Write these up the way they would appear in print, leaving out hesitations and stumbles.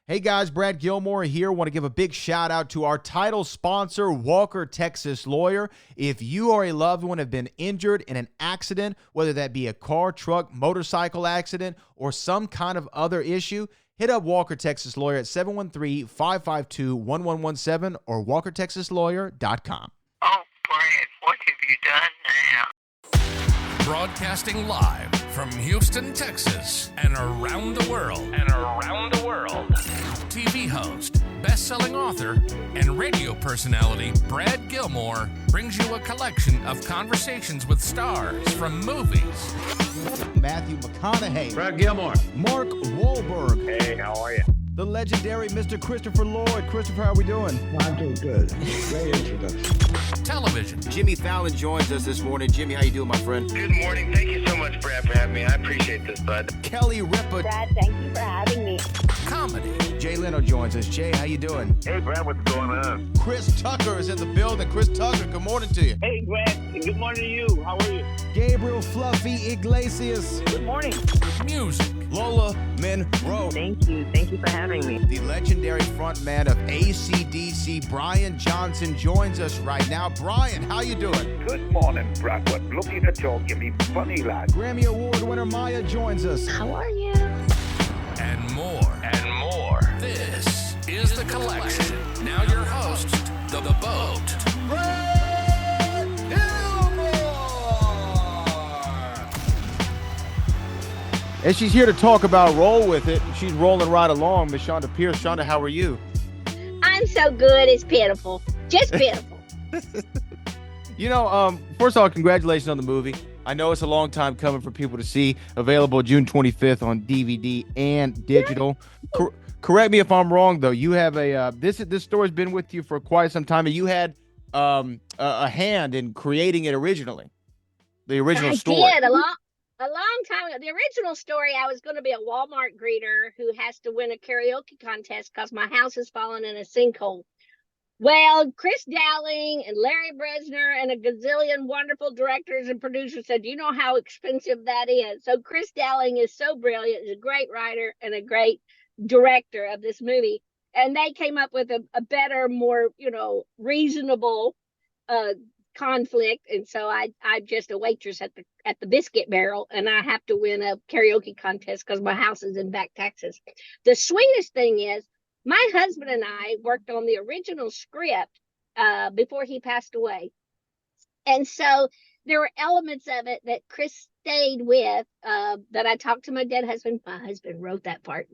Hey guys, Brad Gilmore here. Want to give a big shout out to our title sponsor, Walker Texas Lawyer. If you or a loved one have been injured in an accident, whether that be a car, truck, motorcycle accident, or some kind of other issue, hit up Walker Texas Lawyer at 713-552-1117 or walkertexaslawyer.com. Oh, Brad, what have you done now? Broadcasting live from Houston, Texas, and around the world. TV host, best-selling author, and radio personality Brad Gilmore brings you a collection of conversations with stars from movies. Matthew McConaughey. Brad Gilmore. Mark Wahlberg. Hey, how are you? The legendary Mr. Christopher Lloyd. Christopher, how are we doing? I'm doing good. Great introduction. Television. Jimmy Fallon joins us this morning. Jimmy, how you doing, my friend? Good morning. Thank you so much, Brad, for having me. I appreciate this, bud. Kelly Ripa. Brad, thank you for having me. Comedy. Jay Leno joins us. Jay, how you doing? Hey, Brad, what's going on? Chris Tucker is in the building. Chris Tucker, good morning to you. Hey, Brad. Good morning to you. How are you? Gabriel Fluffy Iglesias. Good morning. Music. Lola Monroe. Thank you. Thank you for having me. The legendary frontman of AC/DC, Brian Johnson, joins us right now. Brian, how you doing? Good morning, Brad. What looking to talk to me, funny lad. Grammy Award winner Maya joins us. How are you? And more. This is The Collection. Now your host, The Boat. Brad Gilmore! And she's here to talk about Roll With It. She's rolling right along. Miss Chonda Pierce. Chonda, how are you? I'm so good. It's pitiful. Just pitiful. You know, first of all, congratulations on the movie. I know it's a long time coming for people to see. Available June 25th on DVD and digital. Correct me if I'm wrong, though. You have a this story's been with you for quite some time, and you had a hand in creating it originally. The original story. I did a long time ago. The original story, I was going to be a Walmart greeter who has to win a karaoke contest because my house has fallen in a sinkhole. Well, Chris Dowling and Larry Bresner and a gazillion wonderful directors and producers said, you know how expensive that is. So Chris Dowling is so brilliant. He's a great writer and a great director of this movie. And they came up with a better, more, reasonable conflict. And so I'm just a waitress at the Biscuit Barrel, and I have to win a karaoke contest because my house is in back Texas. The sweetest thing is, my husband and I worked on the original script before he passed away. And so there were elements of it that Chris stayed with that I talked to my dead husband. My husband wrote that part.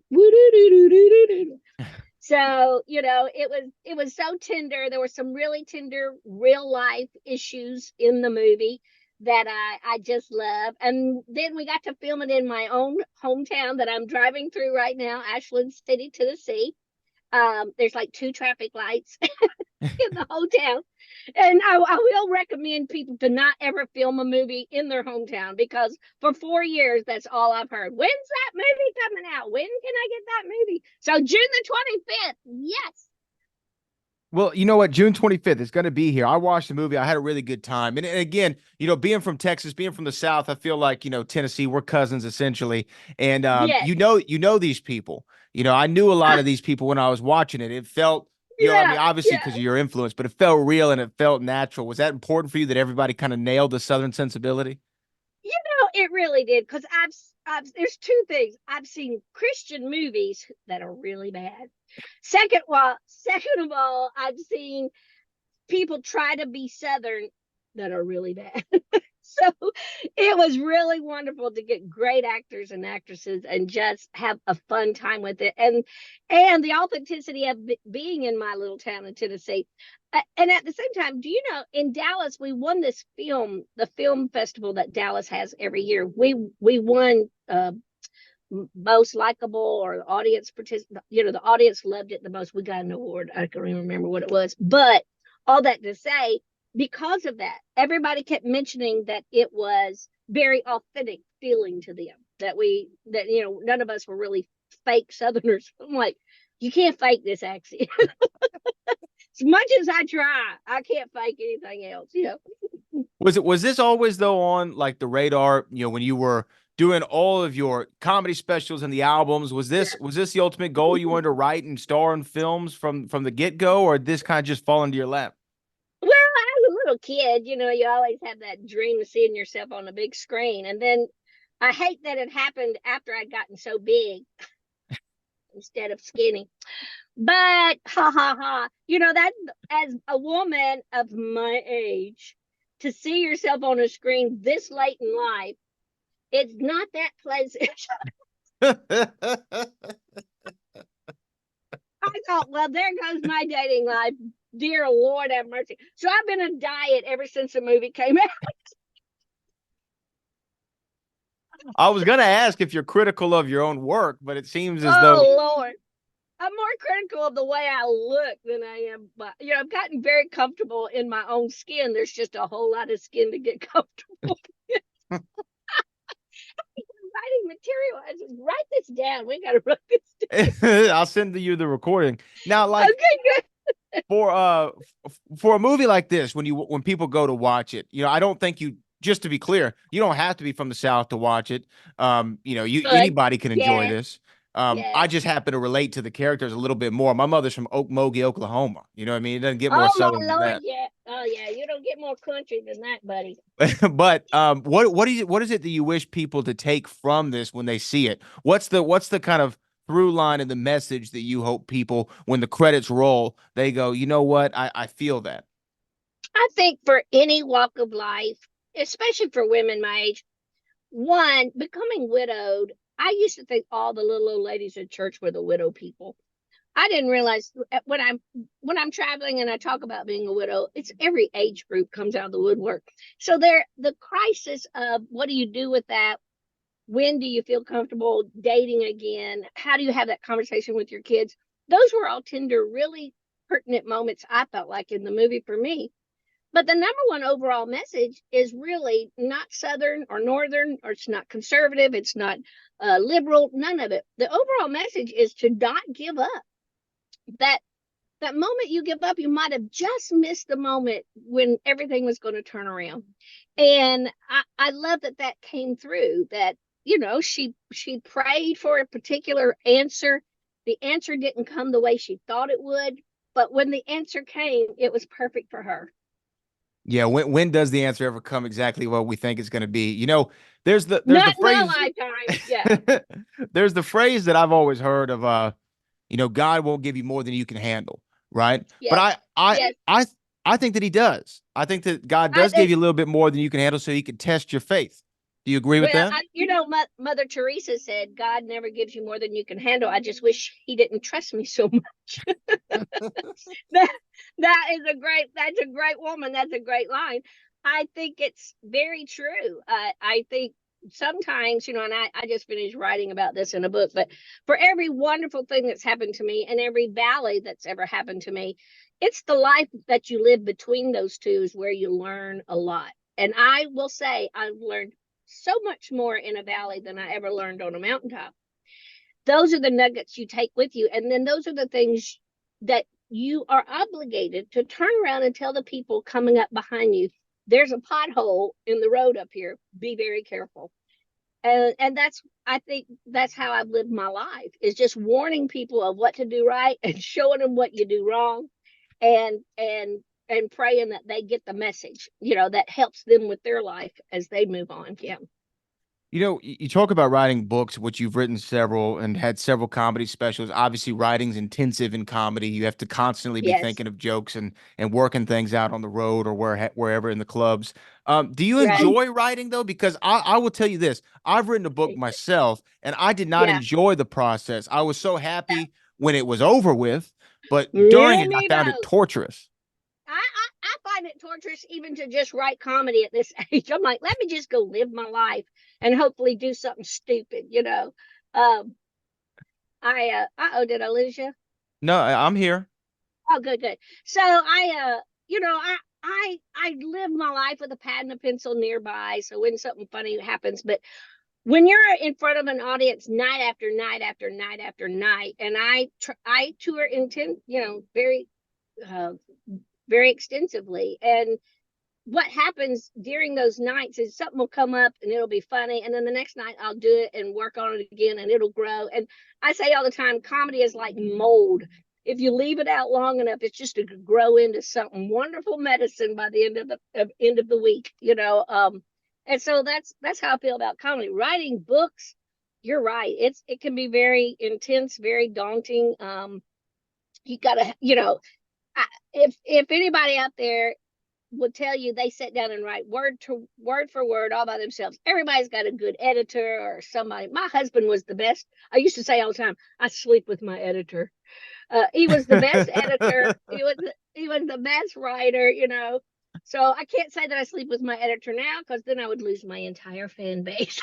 So, it was so tender. There were some really tender real life issues in the movie that I just love. And then we got to film it in my own hometown that I'm driving through right now, Ashland City, Tennessee. There's like 2 traffic lights in the whole town. And I will recommend people to not ever film a movie in their hometown, because for 4 years, that's all I've heard. When's that movie coming out? When can I get that movie? So June the 25th. Yes. Well, you know what? June 25th is going to be here. I watched the movie. I had a really good time. And again, being from Texas, being from the South, I feel like, Tennessee, we're cousins essentially. And, yes. you know these people. I knew a lot of these people when I was watching it. It felt, obviously because of your influence, but it felt real and it felt natural. Was that important for you that everybody kind of nailed the Southern sensibility? It really did. Because there's 2 things. I've seen Christian movies that are really bad. Second of all, I've seen people try to be Southern that are really bad. So it was really wonderful to get great actors and actresses and just have a fun time with it. And the authenticity of being in my little town in Tennessee. And at the same time, do you know, in Dallas, we won this film, the film festival that Dallas has every year. We won most likable, or the audience the audience loved it the most. We got an award. I can't even remember what it was. But all that to say, because of that, everybody kept mentioning that it was very authentic feeling to them, that none of us were really fake Southerners. I'm like, you can't fake this accent. As much as I try, I can't fake anything else, Was this always though on like the radar, when you were doing all of your comedy specials and the albums, was this the ultimate goal? You wanted to write and star in films from the get-go, or did this kind of just fall into your lap? Well, as a little kid, you always have that dream of seeing yourself on the big screen. And then I hate that it happened after I'd gotten so big instead of skinny. But ha ha ha, that as a woman of my age, to see yourself on a screen this late in life, it's not that pleasant. I thought, well, there goes my dating life. Dear Lord have mercy. So I've been a diet ever since the movie came out. I was going to ask if you're critical of your own work, but it seems as though. Oh, Lord. I'm more critical of the way I look than I am. But, I've gotten very comfortable in my own skin. There's just a whole lot of skin to get comfortable in. Writing material. I just write this down. We got to write this down. I'll send you the recording. Now, like, okay, good. For a movie like this, when people go to watch it, I don't think just to be clear, you don't have to be from the South to watch it. Anybody can enjoy this. I just happen to relate to the characters a little bit more. My mother's from Okmulgee, Oklahoma. You know what I mean? It doesn't get more southern than that. Yeah. Oh yeah, you don't get more country than that, buddy. But what is it that you wish people to take from this when they see it? What's the kind of through line and the message that you hope people, when the credits roll, they go, you know what? I feel that. I think for any walk of life, especially for women my age, one, becoming widowed. I used to think all the little old ladies at church were the widow people. I didn't realize when I'm traveling and I talk about being a widow, it's every age group comes out of the woodwork. So the crisis of what do you do with that? When do you feel comfortable dating again? How do you have that conversation with your kids? Those were all tender, really pertinent moments, I felt like, in the movie for me. But the number one overall message is really not Southern or Northern, or it's not conservative, it's not liberal, none of it. The overall message is to not give up. That moment you give up, you might have just missed the moment when everything was going to turn around. And I love that came through, that, she prayed for a particular answer. The answer didn't come the way she thought it would, but when the answer came, it was perfect for her. Yeah, when does the answer ever come exactly what we think it's going to be? There's the not phrase. In my lifetime. Yeah. There's the phrase that I've always heard of. God won't give you more than you can handle, right? Yes. But I think that He does. I think that God does give you a little bit more than you can handle, so He can test your faith. Do you agree with that? Mother Teresa said, God never gives you more than you can handle. I just wish He didn't trust me so much. That's a great woman. That's a great line. I think it's very true. I think sometimes, and I just finished writing about this in a book, but for every wonderful thing that's happened to me and every valley that's ever happened to me, it's the life that you live between those two is where you learn a lot. And I will say I've learned so much more in a valley than I ever learned on a mountaintop. Those are the nuggets you take with you. And then those are the things that you are obligated to turn around and tell the people coming up behind you, there's a pothole in the road up here. Be very careful. And I think that's how I've lived my life, is just warning people of what to do right and showing them what you do wrong, and praying that they get the message, that helps them with their life as they move on. Yeah. You talk about writing books, which you've written several and had several comedy specials. Obviously, writing's intensive in comedy. You have to constantly be thinking of jokes and working things out on the road or wherever in the clubs. Do you enjoy writing, though? Because I will tell you this. I've written a book myself, and I did not enjoy the process. I was so happy when it was over with, but during it, I found it torturous. I find it torturous even to just write comedy at this age. I'm like, let me just go live my life and hopefully do something stupid, Did I lose you? No, I'm here. Oh, good. So I live my life with a pad and a pencil nearby, so when something funny happens. But when you're in front of an audience night after night after night after night, and I tour very very extensively, and what happens during those nights is something will come up and it'll be funny, and then the next night I'll do it and work on it again, and it'll grow. And I say all the time, comedy is like mold. If you leave it out long enough, it's just to grow into something wonderful medicine by the end of the week, you know. And so that's how I feel about comedy. Writing books, you're right. It can be very intense, very daunting. You gotta, you know, if anybody out there would tell you they sit down and write word for word all by themselves, everybody's got a good editor or somebody. My husband was the best. I used to say all the time, I sleep with my editor. He was the best editor. He was the best writer, you know. So I can't say that I sleep with my editor now, because then I would lose my entire fan base.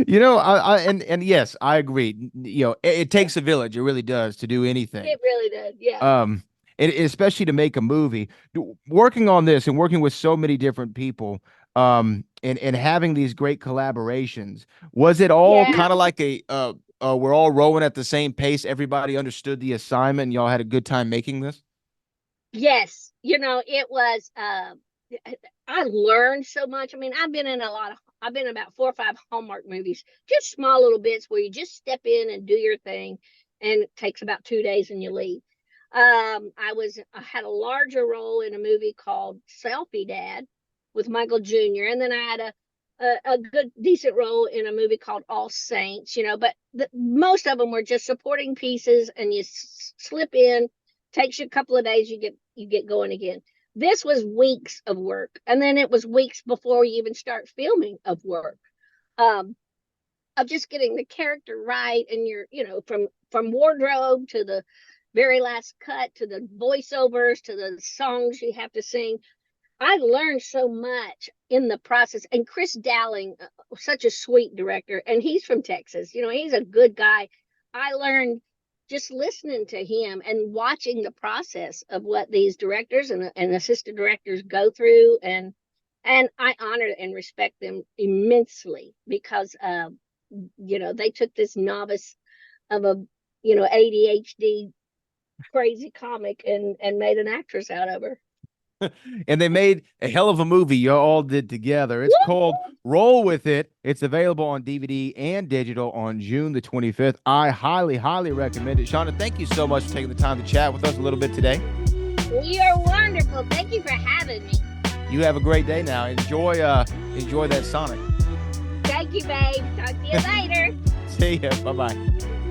You know, and yes, I agree. You know, it takes a village. It really does to do anything. It really does. Yeah. Especially to make a movie. Working on this and working with so many different people, and having these great collaborations. Was it all kind of like we're all rowing at the same pace? Everybody understood the assignment, and y'all had a good time making this? Yes. You know, it was. I learned so much. I mean, I've been in about 4 or 5 Hallmark movies, just small little bits where you just step in and do your thing, and it takes about 2 days and you leave. I had a larger role in a movie called Selfie Dad with Michael Jr. And then I had a good, decent role in a movie called All Saints, you know, but most of them were just supporting pieces, and you slip in, takes you a couple of days, you get going again. This was weeks of work, and then it was weeks before you even start filming of work, of just getting the character right, and you know, from wardrobe to the very last cut to the voiceovers to the songs you have to sing. I learned so much in the process. And Chris Dowling, such a sweet director, and he's from Texas. You know, he's a good guy. I learned just listening to him and watching the process of what these directors and assistant directors go through, and I honor and respect them immensely, because you know, they took this novice of a, you know, ADHD crazy comic and made an actress out of her. And they made a hell of a movie you all did together. It's called Roll With It. It's available on DVD and digital on June the 25th. I highly, highly recommend it. Chonda, thank you so much for taking the time to chat with us a little bit today. You're wonderful. Thank you for having me. You have a great day now. Enjoy that Sonic. Thank you, babe. Talk to you later. See ya. Bye-bye.